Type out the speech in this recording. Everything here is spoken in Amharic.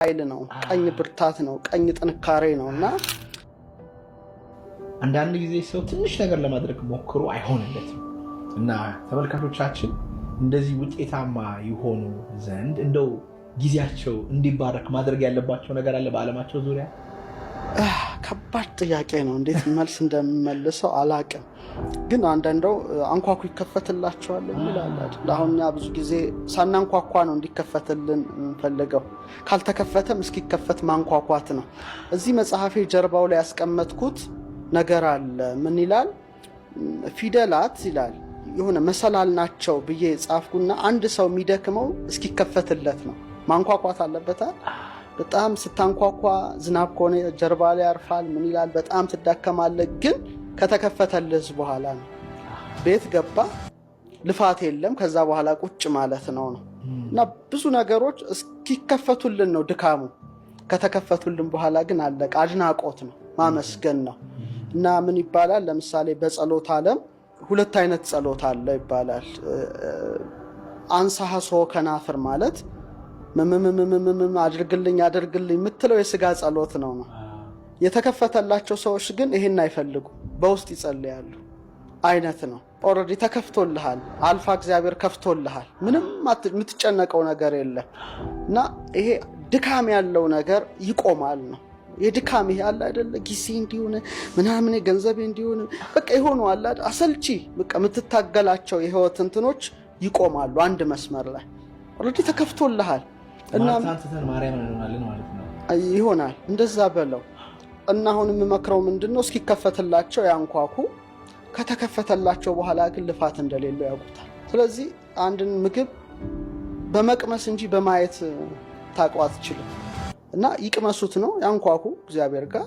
ኃይል ነው፣ ቀኝ ብርታት ነው፣ ቀኝ ጥንካሬ ነውና አንዳንድ ጊዜ ሰው ትንሽ ነገር ለማድረግ ሞክሮ አይሆንለትም እና ተመልካቾቻችን እንደዚህ ውጤታማ ይሆኑ ዘንድ እንደው ጊዜያቸው እንዲባረክ ማድረግ ያለባቸው ነገር አለ በአለማቸው ዙሪያ? ከባድ ጥያቄ ነው። እንዴት መልስ እንደምመልሰው አላቅም። ግን አንዳንዴው አንኳኩ ይከፈትላቸዋል ይላል አይደል? አሁንኛ ብዙ ጊዜ ሳናንኳኳ ነው እንዲከፈትልን እንፈልገው። ካልተከፈተም እስኪከፈት ማንኳኳት ነው። እዚህ መጽሐፌ ጀርባው ላይ ያስቀመጥኩት ነገር አለ። ምን ይላል? ፊደላት ይላል የሆነ መሰላል ናቸው ብዬ ጻፍኩና አንድ ሰው የሚደክመው እስኪከፈትለት ነው። ማንኳኳት አለበታል። በጣም ስታንኳኳ ዝናብ ከሆነ ጀርባ ላይ ያርፋል። ምን ይላል? በጣም ትዳከማለህ። ግን ከተከፈተልህ በኋላ ነው። ቤት ገባ ልፋት የለም። ከዛ በኋላ ቁጭ ማለት ነው። እና ብዙ ነገሮች እስኪከፈቱልን ነው ድካሙ። ከተከፈቱልን በኋላ ግን አለቀ። አድናቆት ነው፣ ማመስገን ነው። እና ምን ይባላል? ለምሳሌ በጸሎት ዓለም ሁለት አይነት ጸሎት አለ ይባላል። አንሳሐ ከናፍር ማለት አድርግልኝ አድርግልኝ የምትለው የስጋ ጸሎት ነው። የተከፈተላቸው ሰዎች ግን ይሄን አይፈልጉ፣ በውስጥ ይጸልያሉ አይነት ነው። ኦልሬዲ ተከፍቶልሃል፣ አልፋ እግዚአብሔር ከፍቶልሃል። ምንም የምትጨነቀው ነገር የለም። እና ይሄ ድካም ያለው ነገር ይቆማል ነው። የድካም ይሄ አለ አይደለ? ጊዜ እንዲሆነ ምናምን ገንዘብ እንዲሆነ በቃ ይሆኑ አለ አሰልቺ በቃ የምትታገላቸው የህይወት እንትኖች ይቆማሉ አንድ መስመር ላይ። ኦልሬዲ ተከፍቶልሃል እና ማንሳንተን ማርያም እንሆናለን ማለት ነው። ይሆናል እንደዛ በለው። እና አሁን የምመክረው ምንድነው? እስኪከፈትላቸው ያንኳኩ። ከተከፈተላቸው በኋላ ግን ልፋት እንደሌለው ያውቁታል። ስለዚህ አንድን ምግብ በመቅመስ እንጂ በማየት ታውቀው አትችልም። እና ይቅመሱት ነው ያንኳኩ እግዚአብሔር ጋር